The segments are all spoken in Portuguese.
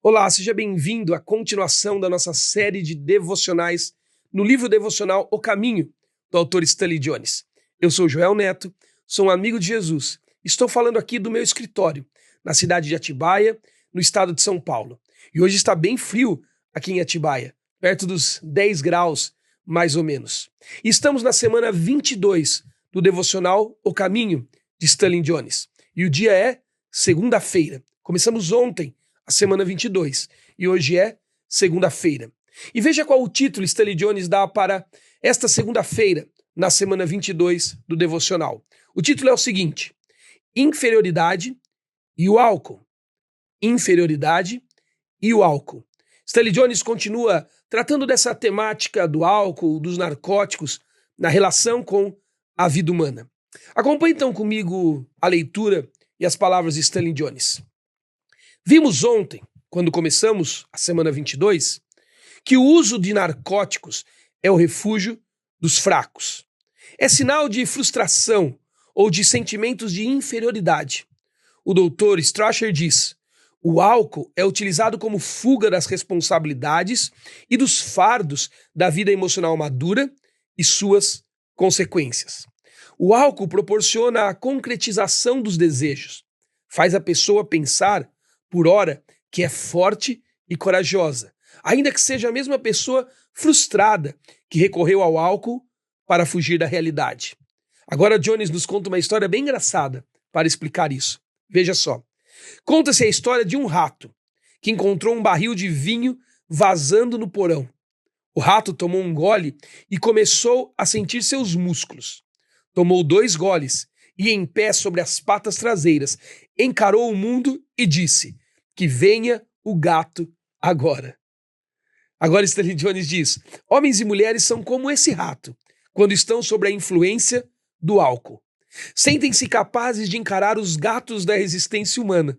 Olá, seja bem-vindo à continuação da nossa série de devocionais no livro devocional O Caminho, do autor Stanley Jones. Eu sou Joel Neto, sou um amigo de Jesus. Estou falando aqui do meu escritório, na cidade de Atibaia, no estado de São Paulo. E hoje está bem frio aqui em Atibaia, perto dos 10 graus, mais ou menos. E estamos na semana 22 do devocional O Caminho, de Stanley Jones. E o dia é segunda-feira. Começamos ontem a semana 22, e hoje é segunda-feira. E veja qual o título Stanley Jones dá para esta segunda-feira, na semana 22 do devocional. O título é o seguinte: Inferioridade e o álcool. Inferioridade e o álcool. Stanley Jones continua tratando dessa temática do álcool, dos narcóticos, na relação com a vida humana. Acompanhe então comigo a leitura e as palavras de Stanley Jones. Vimos ontem, quando começamos a semana 22, que o uso de narcóticos é o refúgio dos fracos. É sinal de frustração ou de sentimentos de inferioridade. O doutor Strasher diz: o álcool é utilizado como fuga das responsabilidades e dos fardos da vida emocional madura e suas consequências. O álcool proporciona a concretização dos desejos, faz a pessoa pensar por hora que é forte e corajosa, ainda que seja a mesma pessoa frustrada que recorreu ao álcool para fugir da realidade. Agora Jones nos conta uma história bem engraçada para explicar isso. Veja só. Conta-se a história de um rato que encontrou um barril de vinho vazando no porão. O rato tomou um gole e começou a sentir seus músculos. Tomou 2 goles e, em pé sobre as patas traseiras, encarou o mundo e disse: que venha o gato agora. Agora Stanley Jones diz: homens e mulheres são como esse rato, quando estão sob a influência do álcool. Sentem-se capazes de encarar os gatos da resistência humana.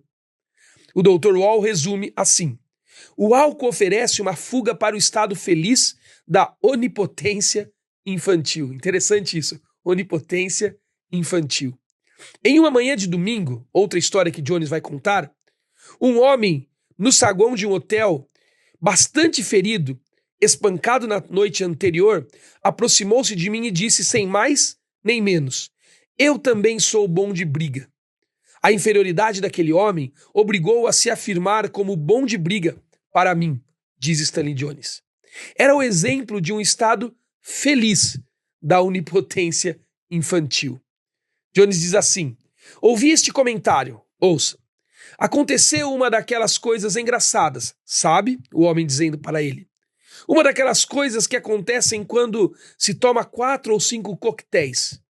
O Dr. Wall resume assim: o álcool oferece uma fuga para o estado feliz da onipotência infantil. Interessante isso, onipotência infantil. Em uma manhã de domingo, outra história que Jones vai contar, um homem no saguão de um hotel, bastante ferido, espancado na noite anterior, aproximou-se de mim e disse sem mais nem menos: eu também sou bom de briga. A inferioridade daquele homem obrigou-o a se afirmar como bom de briga para mim, diz Stanley Jones. Era o exemplo de um estado feliz da onipotência infantil. Jones diz assim: ouvi este comentário, ouça. Aconteceu uma daquelas coisas engraçadas, sabe? O homem dizendo para ele. Uma daquelas coisas que acontecem quando se toma 4 ou 5 coquetéis.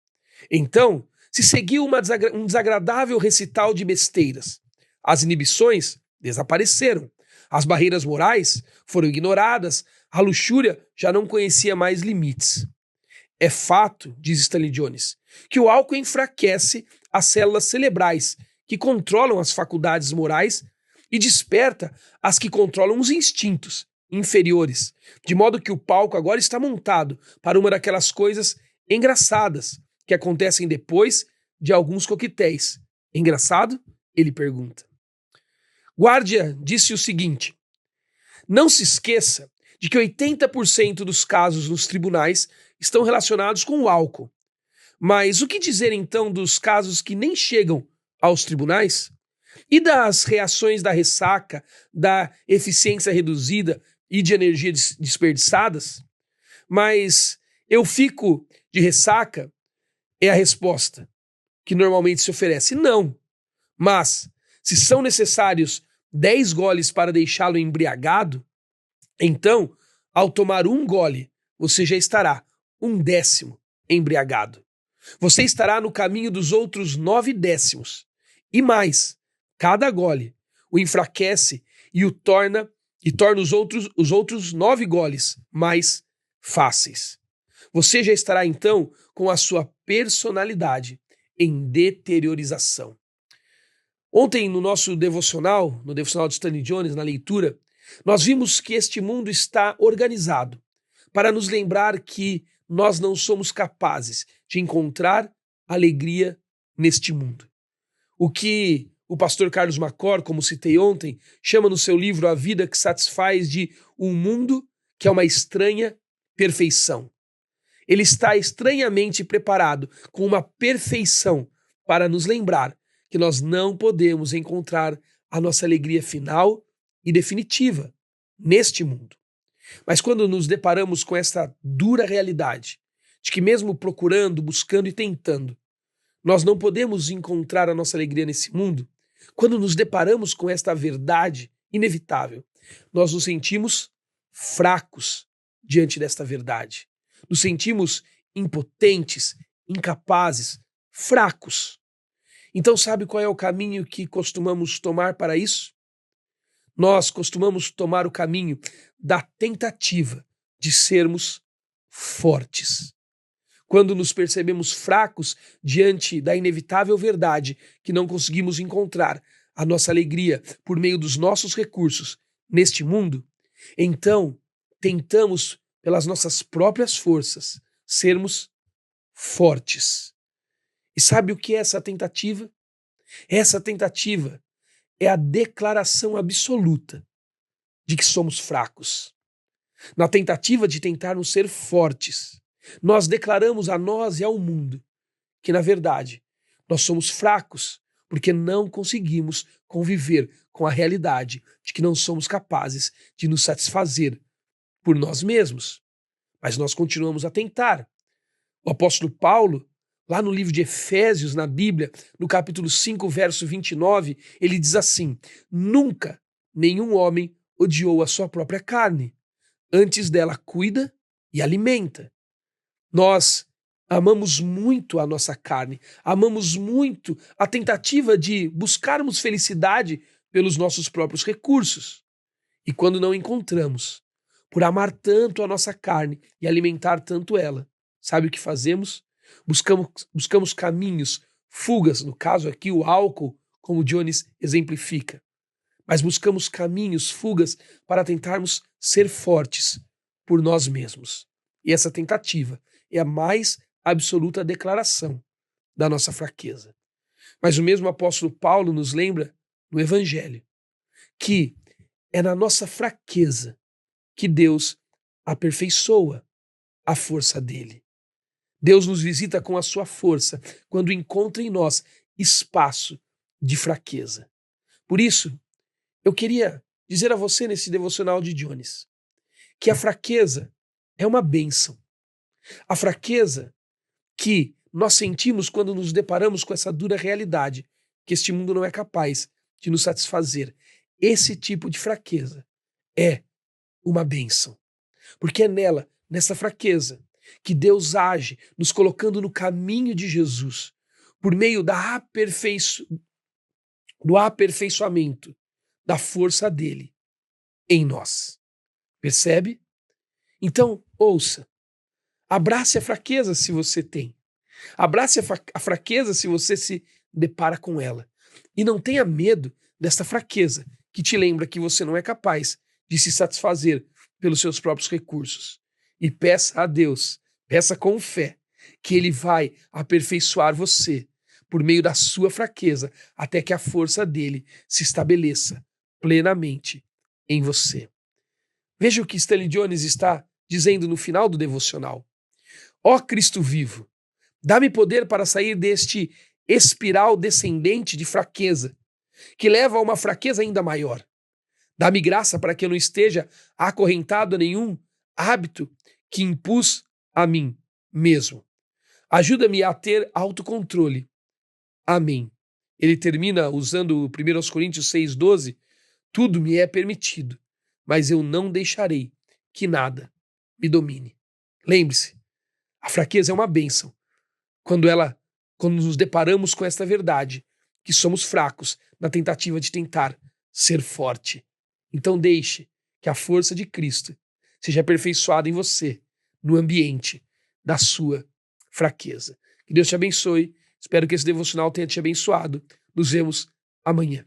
Então, se seguiu um desagradável recital de besteiras. As inibições desapareceram. As barreiras morais foram ignoradas. A luxúria já não conhecia mais limites. É fato, diz Stanley Jones, que o álcool enfraquece as células cerebrais que controlam as faculdades morais e desperta as que controlam os instintos inferiores, de modo que o palco agora está montado para uma daquelas coisas engraçadas que acontecem depois de alguns coquetéis. Engraçado? Ele pergunta. Guardia disse o seguinte: não se esqueça de que 80% dos casos nos tribunais estão relacionados com o álcool. Mas o que dizer então dos casos que nem chegam aos tribunais? E das reações da ressaca, da eficiência reduzida e de energia desperdiçadas? Mas eu fico de ressaca? É a resposta que normalmente se oferece. Não. Mas, se são necessários 10 goles para deixá-lo embriagado, então, ao tomar 1 gole, você já estará 1/10 embriagado. Você estará no caminho dos outros 9/10. E mais, cada gole o enfraquece e torna os outros 9 goles mais fáceis. Você já estará então com a sua personalidade em deteriorização. Ontem no nosso devocional, no devocional de Stanley Jones, na leitura, nós vimos que este mundo está organizado para nos lembrar que nós não somos capazes de encontrar alegria neste mundo. O que o pastor Carlos Macor, como citei ontem, chama no seu livro A Vida que Satisfaz de um mundo que é uma estranha perfeição. Ele está estranhamente preparado com uma perfeição para nos lembrar que nós não podemos encontrar a nossa alegria final e definitiva neste mundo. Mas quando nos deparamos com esta dura realidade de que mesmo procurando, buscando e tentando, nós não podemos encontrar a nossa alegria nesse mundo, quando nos deparamos com esta verdade inevitável, nós nos sentimos fracos diante desta verdade. Nos sentimos impotentes, incapazes, fracos. Então, sabe qual é o caminho que costumamos tomar para isso? Nós costumamos tomar o caminho da tentativa de sermos fortes. Quando nos percebemos fracos diante da inevitável verdade que não conseguimos encontrar a nossa alegria por meio dos nossos recursos neste mundo, então tentamos, pelas nossas próprias forças, sermos fortes. E sabe o que é essa tentativa? Essa tentativa é a declaração absoluta de que somos fracos. Na tentativa de tentarmos ser fortes, nós declaramos a nós e ao mundo que, na verdade, nós somos fracos porque não conseguimos conviver com a realidade de que não somos capazes de nos satisfazer por nós mesmos. Mas nós continuamos a tentar. O apóstolo Paulo, lá no livro de Efésios, na Bíblia, no capítulo 5, verso 29, ele diz assim: nunca nenhum homem odiou a sua própria carne, antes dela cuida e alimenta. Nós amamos muito a nossa carne, amamos muito a tentativa de buscarmos felicidade pelos nossos próprios recursos. E quando não encontramos, por amar tanto a nossa carne e alimentar tanto ela, sabe o que fazemos? Buscamos caminhos, fugas, no caso aqui o álcool, como Jones exemplifica. Mas buscamos caminhos, fugas, para tentarmos ser fortes por nós mesmos. E essa tentativa é a mais absoluta declaração da nossa fraqueza. Mas o mesmo apóstolo Paulo nos lembra no Evangelho que é na nossa fraqueza que Deus aperfeiçoa a força dele. Deus nos visita com a sua força quando encontra em nós espaço de fraqueza. Por isso, eu queria dizer a você nesse devocional de Jones que a fraqueza é uma bênção. A fraqueza que nós sentimos quando nos deparamos com essa dura realidade, que este mundo não é capaz de nos satisfazer. Esse tipo de fraqueza é uma bênção. Porque é nela, nessa fraqueza, que Deus age, nos colocando no caminho de Jesus, por meio do aperfeiçoamento da força dele em nós. Percebe? Então, ouça. Abrace a fraqueza se você tem. Abrace a fraqueza se você se depara com ela. E não tenha medo desta fraqueza que te lembra que você não é capaz de se satisfazer pelos seus próprios recursos. E peça a Deus, peça com fé, que Ele vai aperfeiçoar você por meio da sua fraqueza, até que a força dele se estabeleça plenamente em você. Veja o que Stanley Jones está dizendo no final do devocional. Ó Cristo vivo, dá-me poder para sair deste espiral descendente de fraqueza, que leva a uma fraqueza ainda maior. Dá-me graça para que eu não esteja acorrentado a nenhum hábito que impus a mim mesmo. Ajuda-me a ter autocontrole. Amém. Ele termina usando 1 Coríntios 6,12. Tudo me é permitido, mas eu não deixarei que nada me domine. Lembre-se, a fraqueza é uma bênção. Quando nos deparamos com esta verdade, que somos fracos na tentativa de tentar ser forte. Então deixe que a força de Cristo seja aperfeiçoada em você, no ambiente da sua fraqueza. Que Deus te abençoe. Espero que esse devocional tenha te abençoado. Nos vemos amanhã.